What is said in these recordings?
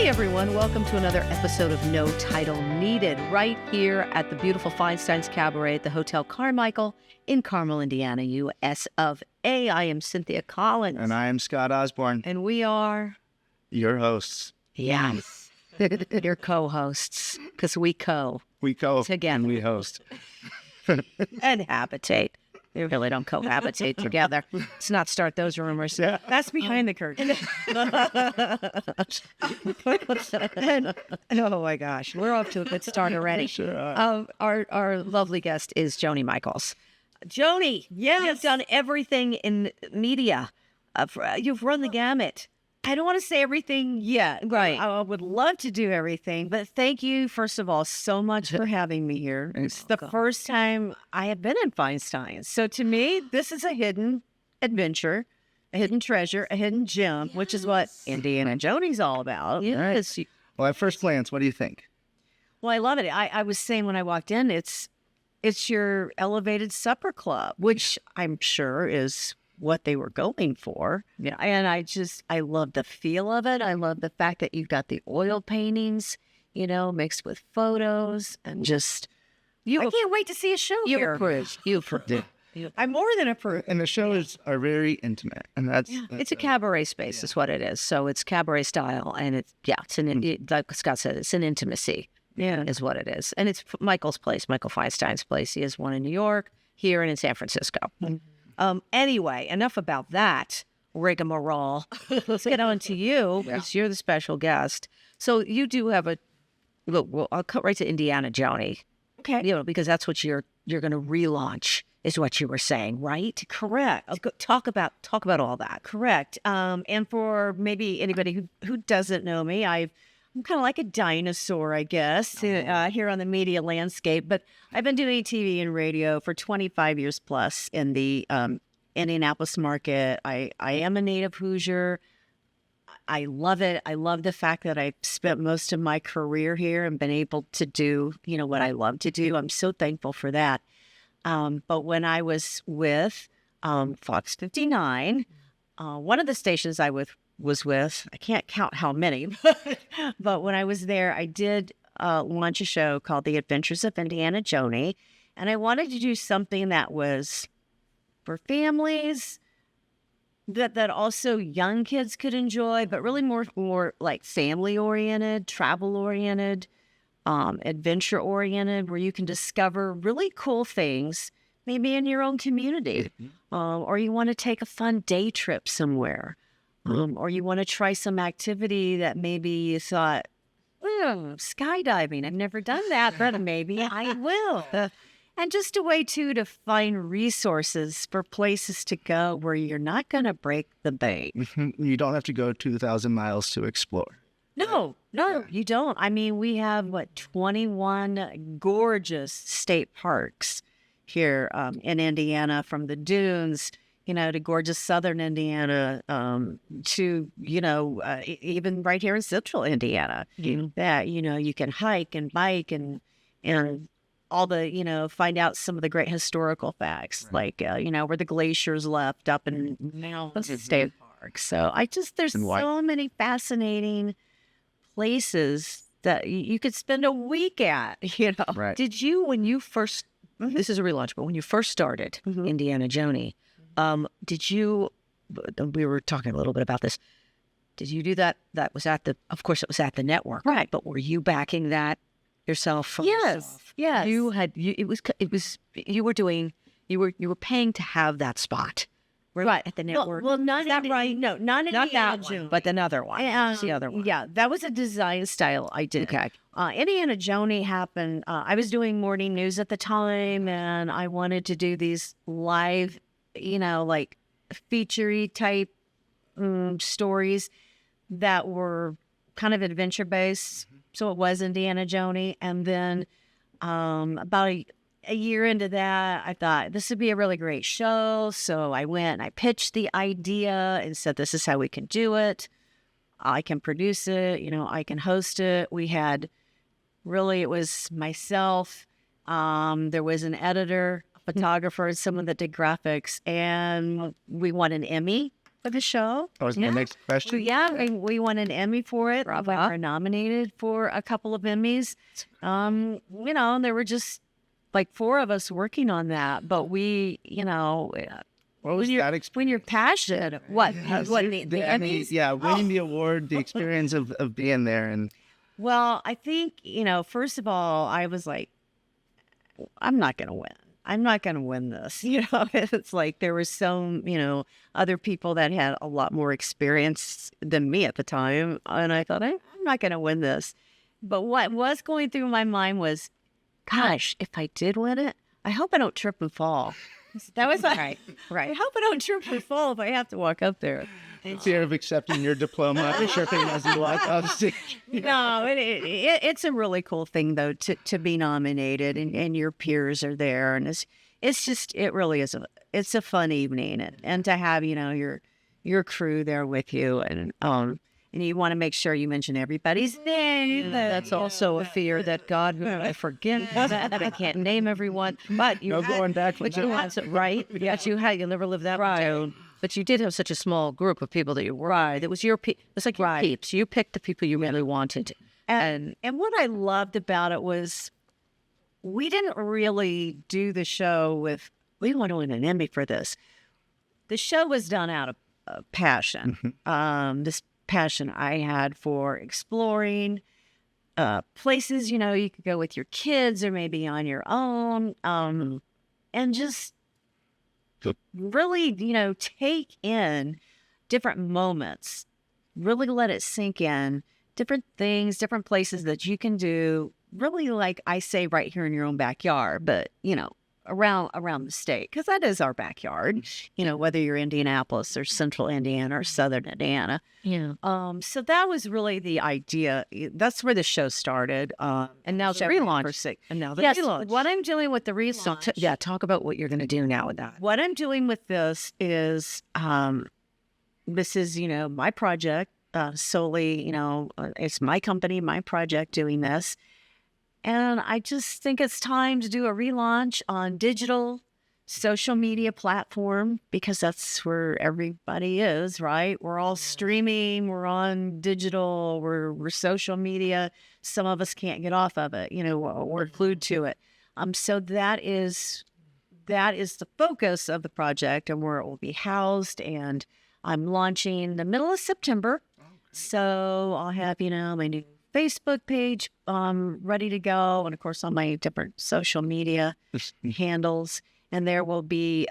Hey everyone, welcome to another episode of No Title Needed, right here at the beautiful Feinstein's Cabaret at the Hotel Carmichael in Carmel, Indiana, US of A. I am Cynthia Collins. And I am Scott Osborne. And we are... your hosts. Yes. Your co-hosts, because we together. And we host. And habitate. We really don't cohabitate together. Let's not start those rumors. Yeah. That's behind the curtain. Oh my gosh, we're off to a good start already. Sure. Our lovely guest is Joni Michaels. Joni, you've done everything in media. You've run the gamut. I don't want to say everything yet. Right. I would love to do everything, but thank you, first of all, so much for having me here. It's the first time I have been in Feinstein. So to me, this is a hidden adventure, a hidden treasure, a hidden gem, which is what Indiana Joni's all about. Yes. Well, at first glance, what do you think? Well, I love it. I was saying when I walked in, it's your elevated supper club, which I'm sure is what they were going for. Yeah. And I love the feel of it. I love the fact that you've got the oil paintings, mixed with photos and just, I can't wait to see a show You here. approve. Yeah. I'm more than approve. And the shows are very intimate. And that's It's a cabaret space is what it is. So it's cabaret style. And like Scott said, it's an intimacy is what it is. And it's Michael's place, Michael Feinstein's place. He has one in New York, here, and in San Francisco. Mm-hmm. Anyway, enough about that rigmarole. Let's get on to you, because you're the special guest. So you do have I'll cut right to Indiana Joni. Okay. Because that's what you're going to relaunch, is what you were saying, right? Correct. Talk about all that. Correct. And for maybe anybody who doesn't know me, I'm kind of like a dinosaur, I guess, here on the media landscape. But I've been doing TV and radio for 25 years plus in the Indianapolis market. I am a native Hoosier. I love it. I love the fact that I've spent most of my career here and been able to do, what I love to do. I'm so thankful for that. But when I was with Fox 59, one of the stations I was with, I can't count how many, but when I was there, I did launch a show called The Adventures of Indiana Joni, and I wanted to do something that was for families, that also young kids could enjoy, but really more like family-oriented, travel-oriented, adventure-oriented, where you can discover really cool things, maybe in your own community, or you want to take a fun day trip somewhere. Or you want to try some activity that maybe you thought, skydiving, I've never done that, but maybe I will. And just a way, too, to find resources for places to go where you're not going to break the bank. You don't have to go 2,000 miles to explore. No, you don't. I mean, we have, 21 gorgeous state parks here in Indiana, from the dunes to gorgeous southern Indiana, to, even right here in central Indiana, that, you can hike and bike and all the, find out some of the great historical facts, like, where the glaciers left up in now state park. So there's so many fascinating places that you could spend a week at, Right. Did you, when you first, this is a relaunch, but when you first started Indiana Joni, did you, we were talking a little bit about this, did you do that? That was of course it was at the network, right? But were you backing that yourself? Yes. You were paying to have that spot, right? At the network. Well, not that right. No, not that Indiana one, Joni, but another one. The other one. Yeah, that was a design style I did. Okay. Indiana Joni happened. I was doing morning news at the time, and I wanted to do these live, like featurey type stories that were kind of adventure based. So it was Indiana Joni. And then about a year into that, I thought this would be a really great show. So I went and I pitched the idea and said, this is how we can do it. I can produce it, I can host it. We had it was myself. There was an editor, a photographer, and someone that did graphics. And we won an Emmy for the show. That was my next question. Yeah, and we won an Emmy for it. Bravo. We were nominated for a couple of Emmys. You know, there were just like 4 of us working on that. But we, you know, What was that experience? when you're passionate, what the Emmys? Yeah, winning the award, the experience of being there, and Well, I think, you know, first of all, I was like, I'm not going to win. I'm not going to win this. You know, it's like there were some, you know, other people that had a lot more experience than me at the time. And I thought, I'm not going to win this. But what was going through my mind was, gosh, if I did win it, I hope I don't trip and fall. That was like, right. I hope I don't trip and fall if I have to walk up there. fear of accepting your diploma, tripping as you walk off stage. No, it's a really cool thing though to be nominated and your peers are there, and it's just it really is a fun evening, and to have, you know, your crew there with you, and you want to make sure you mention everybody's name. That's also a fear that God, I forget that I can't name everyone, but you going back. but you had right. Yes, you had. You'll never live that one down. But you did have such a small group of people that you were. Right. It was your it's like your peeps. You picked the people you really wanted. And what I loved about it was we didn't really do the show with, we want to win an Emmy for this. The show was done out of passion. This passion I had for exploring places, you know, you could go with your kids or maybe on your own, and just really, you know, take in different moments, really let it sink in, different things, different places that you can do, really, like I say, right here in your own backyard, but, you know, around the state, because that is our backyard, you know, whether you're Indianapolis or Central Indiana or Southern Indiana. Yeah. So that was really the idea. That's where the show started. And now the relaunch. And now the relaunch. What I'm doing with the relaunch. So talk about what you're going to do now with that. What I'm doing with this is, this is, you know, my project solely, you know, it's my company, my project doing this. And I just think it's time to do a relaunch on digital social media platform, because that's where everybody is, right? We're all streaming, we're on digital, we're social media. Some of us can't get off of it, you know, we're glued to it. So that is the focus of the project and where it will be housed. And I'm launching the middle of September. So I'll have, you know, my new Facebook page ready to go, and of course on my different social media handles. And there will be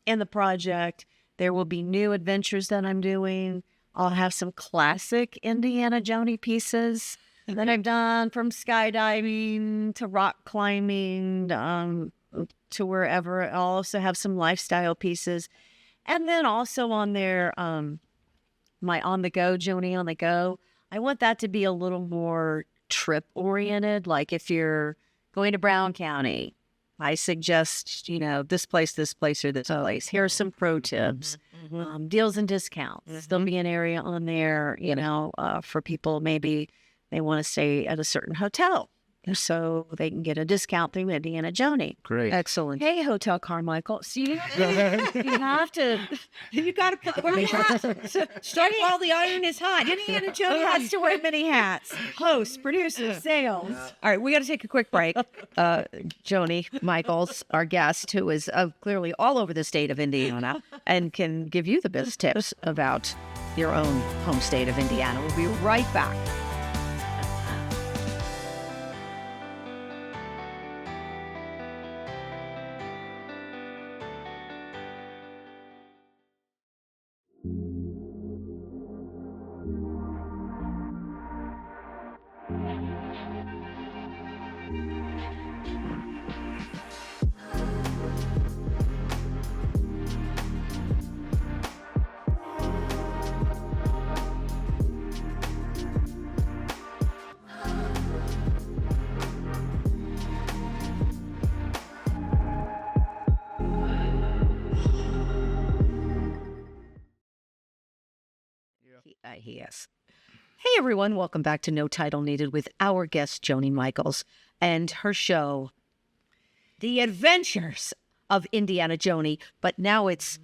in the project, there will be new adventures that I'm doing. I'll have some classic Indiana Joni pieces that I've done, from skydiving to rock climbing to wherever. I'll also have some lifestyle pieces, and then also on there, my On the Go, Joni on the Go. I want that to be a little more trip oriented. Like if you're going to Brown County, I suggest, you know, this place, or this place. Here are some pro tips, deals and discounts. There'll be an area on there, you know, for people, maybe they want to stay at a certain hotel, so they can get a discount through Indiana Joni. Great. Excellent. Hey, Hotel Carmichael. So you got to put wear hats. Strike while the iron is hot. Indiana Joni has to wear many hats. Host, producer, sales. All right, we got to take a quick break. Joni Michaels, our guest, who is clearly all over the state of Indiana and can give you the best tips about your own home state of Indiana. We'll be right back. Yes. Hey, everyone. Welcome back to No Title Needed with our guest, Joni Michaels, and her show, The Adventures of Indiana Joni. But now it's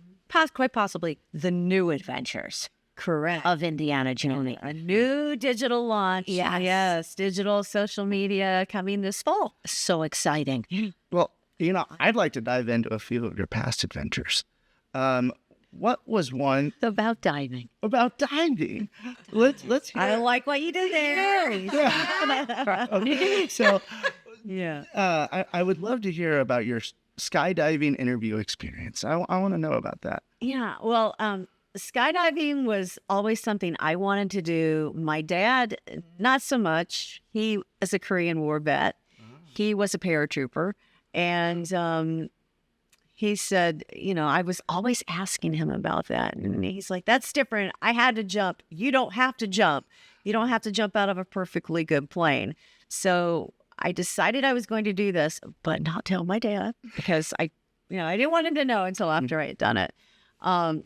quite possibly the new adventures Correct. of Indiana Joni. A new digital launch. Yes. Digital social media coming this fall. So exciting. Well, I'd like to dive into a few of your past adventures. What was one About diving. about diving? Let's hear. I like what you did there. Okay, so Yeah. I would love to hear about your skydiving interview experience. I want to know about that. Yeah. Well, skydiving was always something I wanted to do. My dad, not so much. He is a Korean War vet. He was a paratrooper. And he said, I was always asking him about that. And he's like, that's different. I had to jump. You don't have to jump. You don't have to jump out of a perfectly good plane. So I decided I was going to do this, but not tell my dad because I didn't want him to know until after I had done it.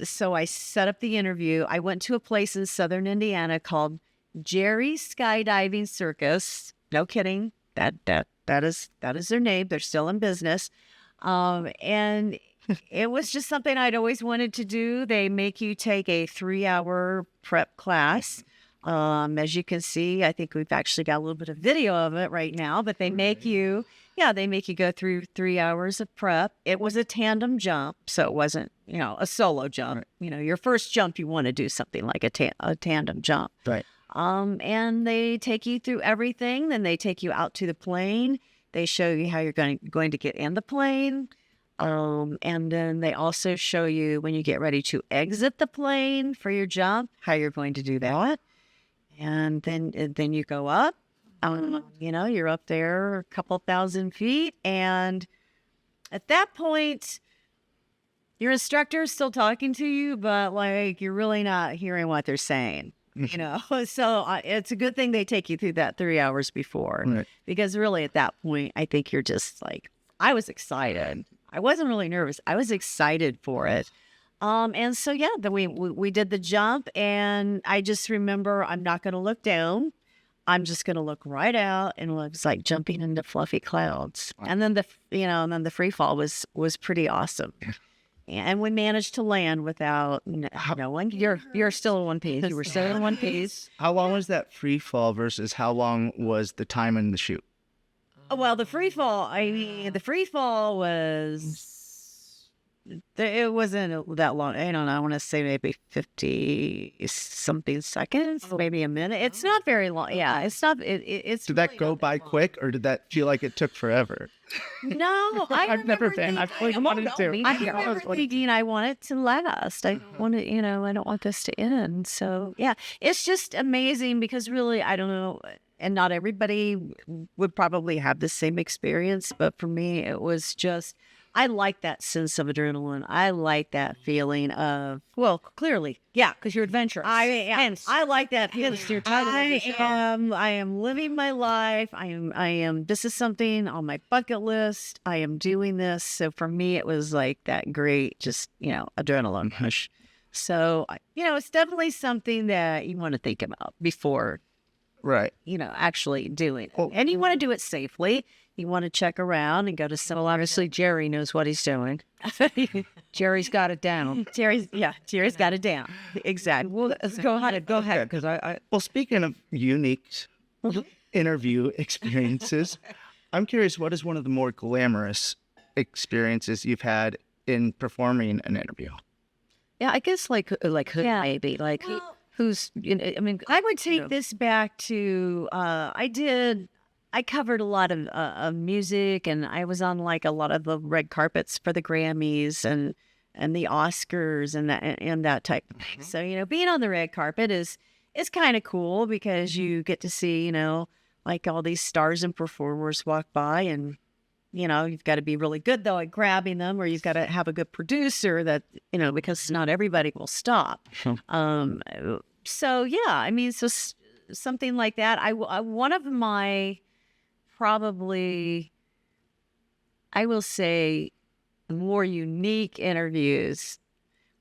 So I set up the interview. I went to a place in southern Indiana called Jerry's Skydiving Circus. No kidding. That is their name. They're still in business. And it was just something I'd always wanted to do. They make you take a 3-hour prep class. As you can see, I think we've actually got a little bit of video of it right now, but they make you go through 3 hours of prep. It was a tandem jump, so it wasn't, a solo jump. Your first jump, you want to do something like a tandem jump. Right. And they take you through everything. Then they take you out to the plane. They show you how you're going to get in the plane. And then they also show you when you get ready to exit the plane for your jump, how you're going to do that. And then you go up, you're up there a couple thousand feet. And at that point, your instructor is still talking to you, but you're really not hearing what they're saying. So it's a good thing they take you through that 3 hours before, Right. because really at that point, I think you're just I was excited. I wasn't really nervous. I was excited for it. And so, then we did the jump, and I just remember I'm not going to look down. I'm just going to look right out, and it was like jumping into fluffy clouds. Wow. And then the free fall was pretty awesome. And we managed to land without no one. You're still in one piece. You were still in one piece. How long was that free fall versus how long was the time in the shoot? Well, the free fall was. It wasn't that long. I don't know. I want to say maybe 50-something seconds, maybe a minute. It's not very long. Yeah, it's not. It's. Did that go by quick, or did that feel like it took forever? No, I've never been. I've always wanted to. I remember thinking I want it to last. I want it. I don't want this to end. So yeah, it's just amazing because really, I don't know. And not everybody would probably have the same experience, but for me, it was just. I like that sense of adrenaline. I like that feeling of, clearly. Yeah, because you're adventurous. I like that feeling. You're I am living my life. I am, this is something on my bucket list. I am doing this. So for me, it was like that great, just, adrenaline rush. So, it's definitely something that you want to think about before, Right. actually doing it. Well- And you want to do it safely. You want to check around and go to some. Well, obviously, Jerry knows what he's doing. Jerry's got it down. Jerry's got it down. Exactly. Well, go ahead, because Well, speaking of unique interview experiences, I'm curious, what is one of the more glamorous experiences you've had in performing an interview? yeah, I guess who Yeah. maybe who's I would take this back to I covered a lot of music, and I was on a lot of the red carpets for the Grammys and the Oscars and that type of thing. So being on the red carpet is kind of cool because you get to see all these stars and performers walk by, and you've got to be really good though at grabbing them, or you've got to have a good producer that because not everybody will stop. So yeah, so something like that. One of my probably, I will say, more unique interviews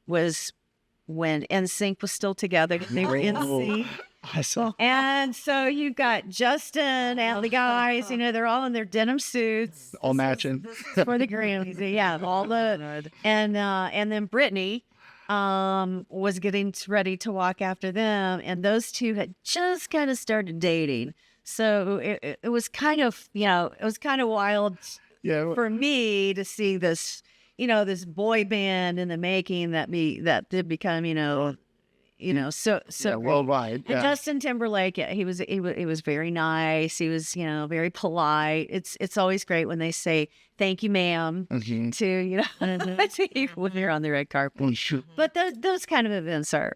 was when NSYNC was still together. They were NSYNC. I saw. And so you got Justin and the guys, they're all in their denim suits. All matching. For the Grammys. Yeah, all the and then Brittany. was getting ready to walk after them, and those two had just kind of started dating. So it was kind of, it was kind of wild Yeah. for me to see this, this boy band in the making that did become, so Yeah, worldwide. and Yeah. Justin Timberlake, yeah, he was very nice. He was, very polite. It's always great when they say thank you, ma'am, Mhm. to to you when you're on the red carpet. But those kind of events are,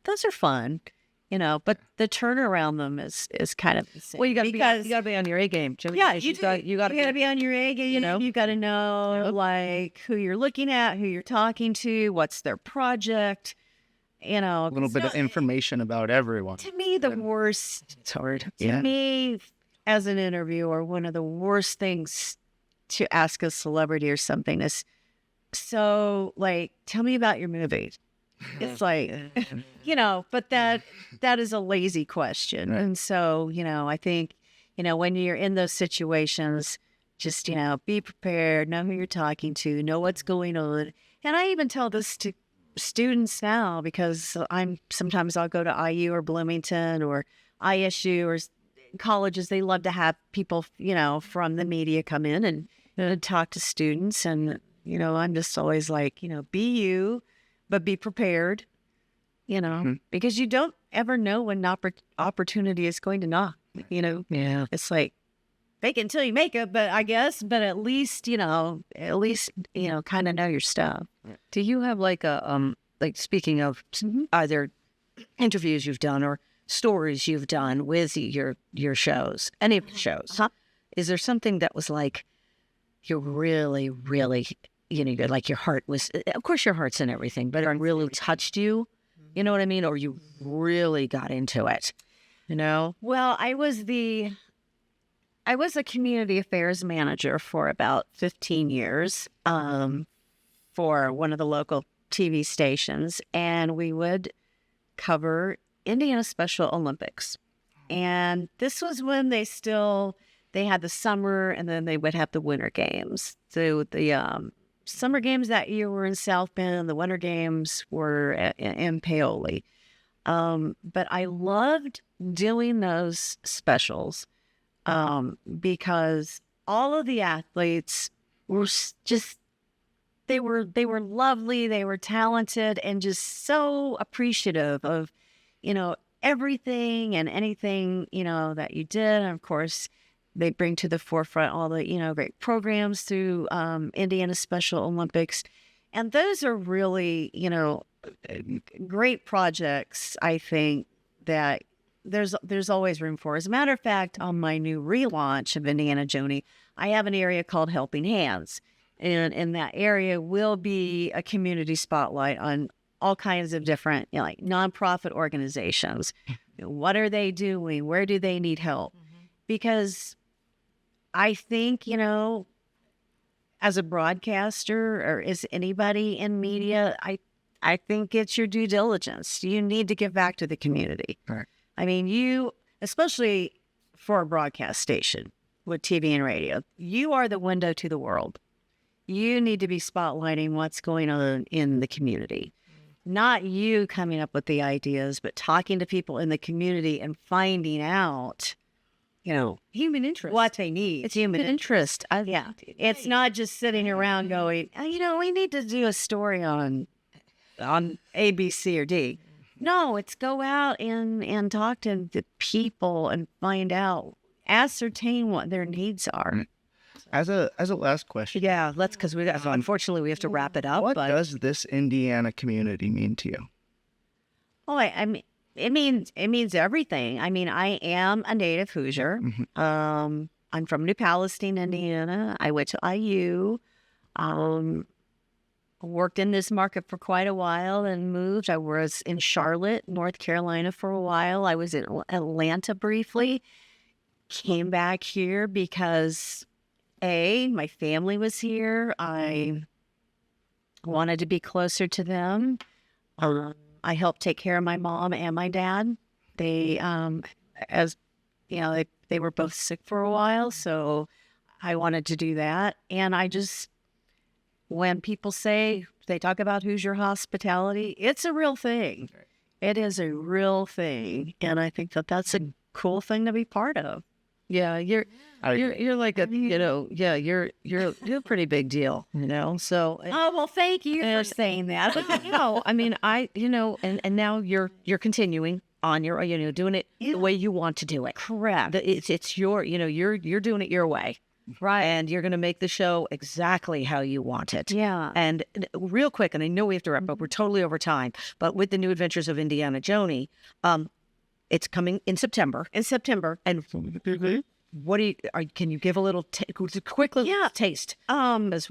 those are fun, But the turnaround them is kind of insane. Well, you got because to be on your A game, Jimmy. yeah, you got you got to be on your A game. You got to know like who you're looking at, who you're talking to, what's their project. A little bit of information about everyone. To me, the worst. It's hard. To me, as an interviewer, one of the worst things to ask a celebrity or something is, so like, tell me about your movie. It's like, but that is a lazy question. Right. And so, I think, when you're in those situations, just, be prepared, know who you're talking to, know what's going on. And I even tell this to students now, because sometimes I'll go to IU or Bloomington or ISU or colleges. They love to have people, from the media come in and talk to students. And, I'm just always like, be you, but be prepared, because you don't ever know when an opportunity is going to knock, Yeah. It's like, fake it until you make it, but I guess, but at least, kind of know your stuff. Do you have like a speaking of either interviews you've done or stories you've done with your shows, any of the shows? Is there something that was like you really, really, you're like your heart was, of course your heart's in everything, but it really touched you, you know what I mean? Or you really got into it, Well, I was a community affairs manager for about 15 years for one of the local TV stations, and we would cover Indiana Special Olympics. And this was when they had the summer, and then they would have the winter games. So the summer games that year were in South Bend, the winter games were in Paoli. But I loved doing those specials because all of the athletes were just, they were lovely, they were talented, and just so appreciative of, everything and anything, that you did. And of course, they bring to the forefront all the, great programs through Indiana Special Olympics. And those are really, great projects, I think, that there's always room for. As a matter of fact, on my new relaunch of Indiana Joni, I have an area called Helping Hands. And in that area will be a community spotlight on all kinds of different, like nonprofit organizations. What are they doing? Where do they need help? Because I think, as a broadcaster or as anybody in media, I think it's your due diligence. You need to give back to the community. Right. I mean, especially for a broadcast station with TV and radio, you are the window to the world. You need to be spotlighting what's going on in the community. Not you coming up with the ideas, but talking to people in the community and finding out, human interest. what they need. It's human interest. Yeah. It's not just sitting around going, we need to do a story on A, B, C, or D. No, it's go out and talk to the people and find out, ascertain what their needs are. As a last question, Yeah, because unfortunately we have to wrap it up. what But does this Indiana community mean to you? Oh, I mean, it means everything. I mean, I am a native Hoosier. I'm from New Palestine, Indiana. I went to IU. Worked in this market for quite a while and moved. I was in Charlotte, North Carolina for a while. I was in Atlanta briefly. Came back here because my family was here. I wanted to be closer to them. I helped take care of my mom and my dad. They, they were both sick for a while, so I wanted to do that. And when people say they talk about Hoosier hospitality. It's a real thing. It is a real thing, and I think that that's a cool thing to be part of. Yeah, you're like a you're a pretty big deal, So Oh well, thank you for saying that. I mean and now you're continuing on your doing it the way you want to do it. Correct. It's your you're doing it your way. Right. And you're going to make the show exactly how you want it. Yeah. And real quick, and I know we have to wrap up, we're totally over time, but with the New Adventures of Indiana Joni, it's coming in September. And what do you, can you give a little, quick little taste? Because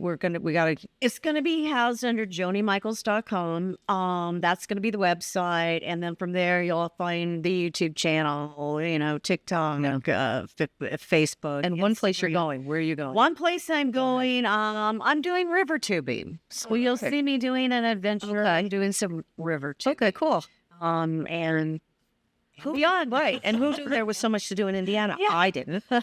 It's going to be housed under JoniMichaels.com. That's going to be the website. And then from there, you'll find the YouTube channel, TikTok, Facebook. and one place you're going. Where are you going? One place I'm going, I'm doing river tubing. So you'll see me doing an adventure. I'm doing some river tubing. Okay, cool. And Beyond, right. And who knew there was so much to do in Indiana? Yeah. I didn't. So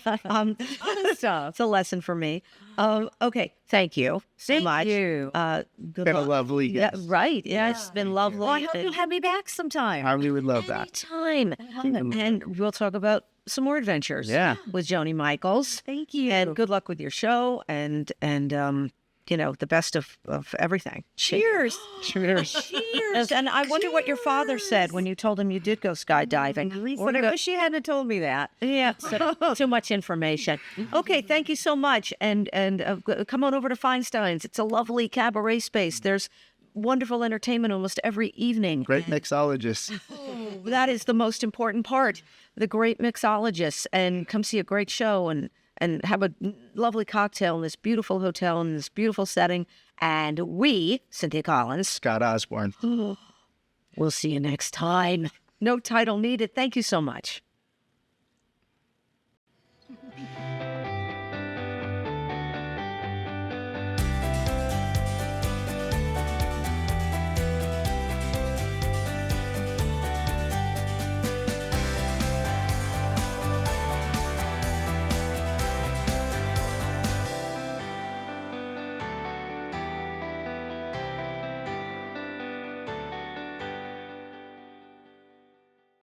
it's a lesson for me. Okay, thank you so much. you. Good Been a luck. lovely Yeah, guest. right. Yeah, it's been lovely. Well, I hope you'll have me back sometime. I really would love that. Anytime. And we'll talk about some more adventures. Yeah. With Joni Michaels. Thank you. And good luck with your show and the best of everything. Cheers. Cheers. Cheers. And I wonder what your father said when you told him you did go skydiving. He said, I wish you hadn't told me that. Yeah, so, too much information. Okay, thank you so much. And come on over to Feinstein's. It's a lovely cabaret space. There's wonderful entertainment almost every evening. Great mixologist. That is the most important part. The great mixologists. And come see a great show and have a lovely cocktail in this beautiful hotel in this beautiful setting. And we, Cynthia Collins, Scott Osborne. we'll see you next time. No title needed. Thank you so much.